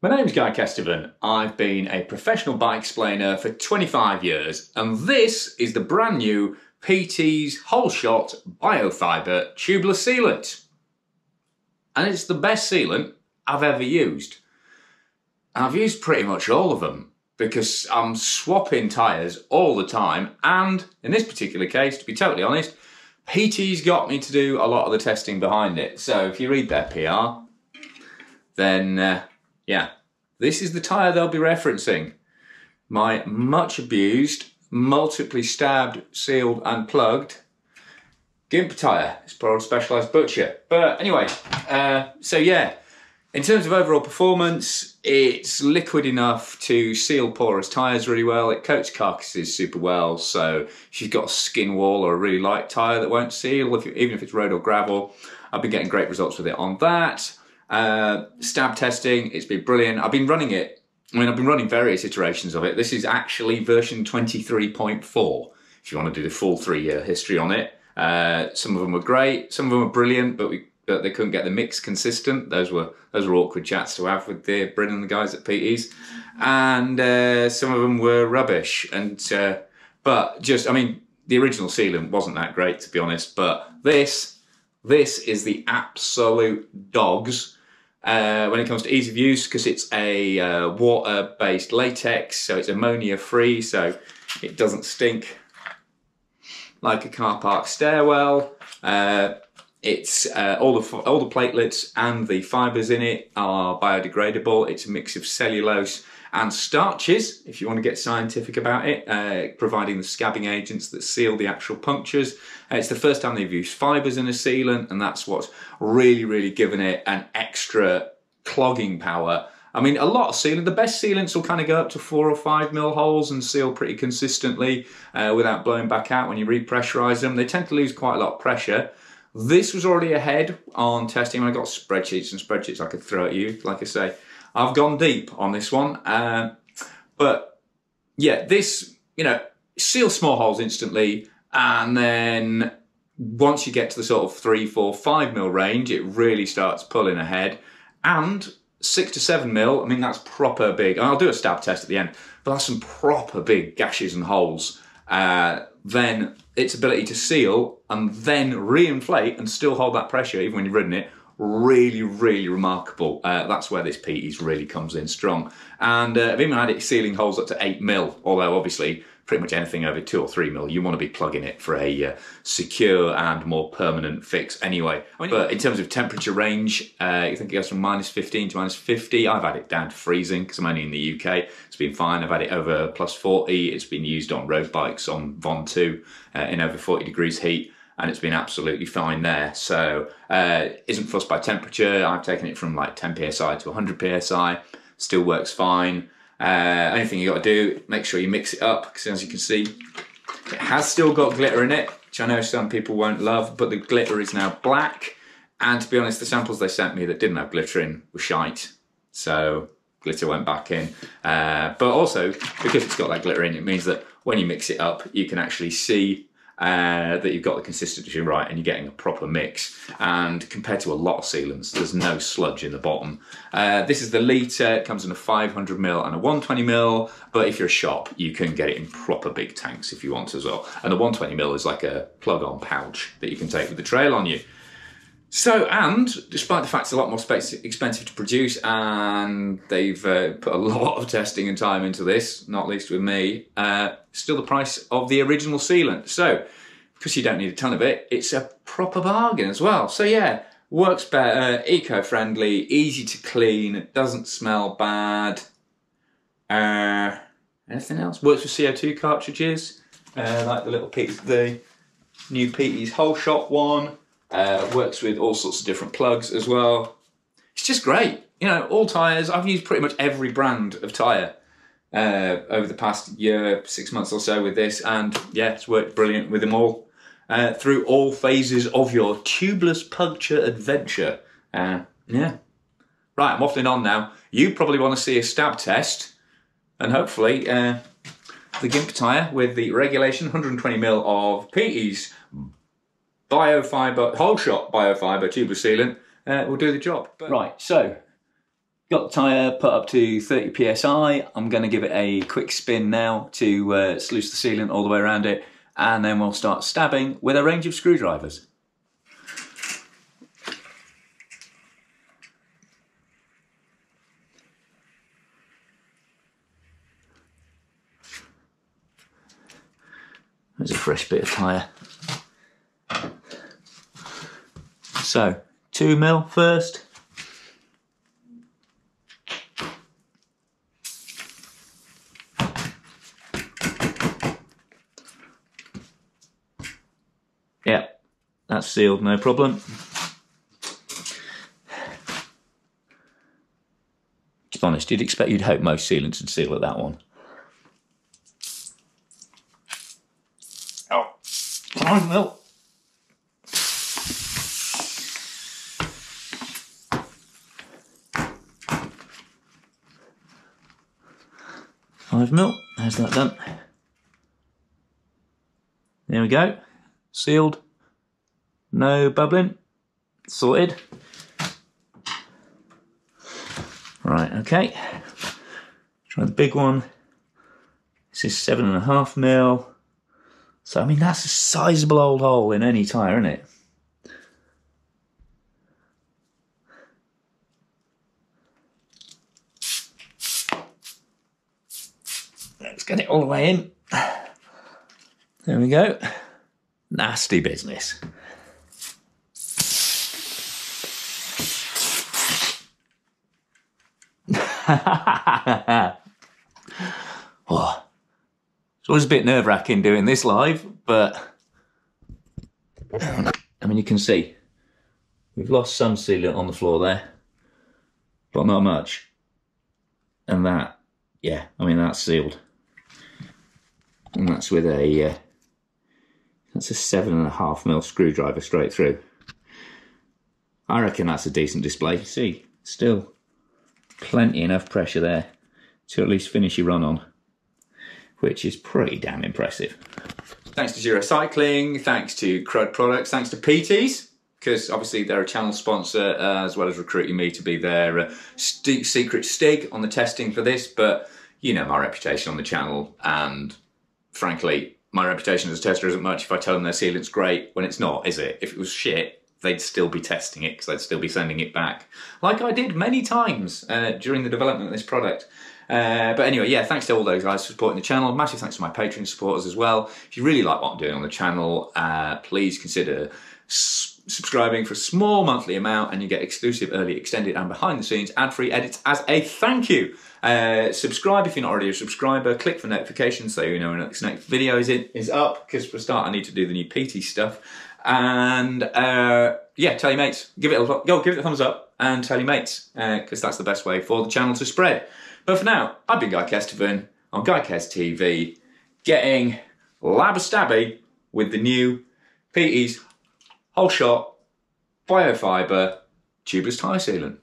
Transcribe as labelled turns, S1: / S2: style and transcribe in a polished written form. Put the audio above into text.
S1: My name's Guy Kestevan. I've been a professional bike explainer for 25 years, and this is the brand new Peaty's Holeshot Biofibre Tubeless Sealant. And it's the best sealant I've ever used. And I've used pretty much all of them because I'm swapping tyres all the time, and in this particular case, to be totally honest, Peaty's got me to do a lot of the testing behind it. So if you read their PR, then yeah, this is the tyre they'll be referencing. My much abused, multiply stabbed, sealed and plugged gimp tyre. It's Porous Specialised Butcher. But anyway, so yeah, in terms of overall performance, it's liquid enough to seal porous tyres really well. It coats carcasses super well, so if you've got a skin wall or a really light tyre that won't seal, even if it's road or gravel, I've been getting great results with it on that. Stab testing, it's been brilliant. I've been running it, I've been running various iterations of it. This is actually version 23.4, if you want to do the full 3-year history on it. Some of them were great, some of them were brilliant, but they couldn't get the mix consistent. Those were awkward chats to have with Bryn and the guys at Peaty's. And some of them were rubbish. And but just, the original sealant wasn't that great, to be honest, but this is the absolute dogs when it comes to ease of use, because it's a water-based latex, so it's ammonia-free, so it doesn't stink like a car park stairwell. It's all the platelets and the fibres in it are biodegradable. It's a mix of cellulose and starches, if you want to get scientific about it, providing the scabbing agents that seal the actual punctures. It's the first time they've used fibres in a sealant, and that's what's really given it an extra clogging power. A lot of sealant, the best sealants will kind of go up to 4 or 5 mil holes and seal pretty consistently without blowing back out when you repressurise them. They tend to lose quite a lot of pressure. This was already ahead on testing. I've got spreadsheets and spreadsheets I could throw at you, like I say. I've gone deep on this one, but yeah, this, seals small holes instantly, and then once you get to the sort of 3, 4, 5 mil range, it really starts pulling ahead, and 6 to 7 mil, that's proper big. I'll do a stab test at the end, but that's some proper big gashes and holes. Then its ability to seal and then reinflate and still hold that pressure even when you've ridden it, really remarkable. That's where this Peaty's really comes in strong. And I've even had it sealing holes up to 8 mil, although obviously pretty much anything over 2 or 3 mil, you want to be plugging it for a secure and more permanent fix anyway. But in terms of temperature range, you think it goes from -15 to -50. I've had it down to freezing because I'm only in the UK. It's been fine. I've had it over +40. It's been used on road bikes on Von 2 in over 40 degrees heat, and it's been absolutely fine there. So isn't fussed by temperature. I've taken it from like 10 psi to 100 psi. Still works fine. Anything you got to do, make sure you mix it up, because as you can see, it has still got glitter in it, which I know some people won't love, but the glitter is now black. And to be honest, the samples they sent me that didn't have glitter in were shite, so glitter went back in. But also, because it's got that glitter in, it means that when you mix it up, you can actually see that you've got the consistency right and you're getting a proper mix. And compared to a lot of sealants, there's no sludge in the bottom. This is the litre. It comes in a 500 ml and a 120 ml, but if you're a shop, you can get it in proper big tanks if you want as well. And the 120 ml is like a plug-on pouch that you can take with the trail on you. So, and despite the fact it's a lot more expensive to produce, and they've put a lot of testing and time into this, not least with me, still the price of the original sealant. So, because you don't need a ton of it, it's a proper bargain as well. So yeah, works better, eco-friendly, easy to clean, doesn't smell bad. Anything else? Works with CO2 cartridges, like the new Peaty's Holeshot one. Works with all sorts of different plugs as well. It's just great. All tyres. I've used pretty much every brand of tyre over the past year, 6 months or so with this, and yeah, it's worked brilliant with them all through all phases of your tubeless puncture adventure. Yeah. Right, I'm waffling on now. You probably want to see a stab test, and hopefully the gimp tyre with the regulation 120 ml of Peaty's Holeshot Biofibre Tubeless Sealant will do the job. Right, so Got the tyre put up to 30 psi. I'm going to give it a quick spin now to sluice the sealant all the way around it, and then we'll start stabbing with a range of screwdrivers. There's a fresh bit of tyre. So 2 mil first. Yeah, that's sealed, no problem. To be honest, you'd hope most sealants would seal at that one. Oh, 5 mil. How's that done? There we go. Sealed. No bubbling. Sorted. Right, okay. Try the big one. This is 7.5 mil. So, I mean, that's a sizable old hole in any tyre, isn't it? Let's get it all the way in. There we go. Nasty business. Oh, it's always a bit nerve-wracking doing this live, but I mean, you can see we've lost some sealant on the floor there, but not much. And that, yeah, I mean, that's sealed. And that's with a that's a 7.5 mil screwdriver straight through. I reckon that's a decent display. See, still plenty enough pressure there to at least finish your run on, which is pretty damn impressive. Thanks to Zero Cycling, thanks to Crud Products, thanks to Peaty's, because obviously they're a channel sponsor, as well as recruiting me to be their secret stig on the testing for this. But you know my reputation on the channel, and frankly, my reputation as a tester isn't much if I tell them their sealant's great when it's not, is it? If it was shit, they'd still be testing it because they'd still be sending it back, like I did many times during the development of this product. But anyway, yeah, thanks to all those guys for supporting the channel. Massive thanks to my Patreon supporters as well. If you really like what I'm doing on the channel, please consider subscribing for a small monthly amount, and you get exclusive, early, extended and behind the scenes ad-free edits as a thank you. Subscribe if you're not already a subscriber. Click for notifications so you know when this next video is up, because for a start I need to do the new Peaty stuff. And yeah, tell your mates. Give it a thumbs up and tell your mates, because that's the best way for the channel to spread. But for now, I've been Guy Kestervan on Guy Kes TV, getting lab-stabby with the new Peaty's Holeshot Biofibre Tubeless Tyre Sealant.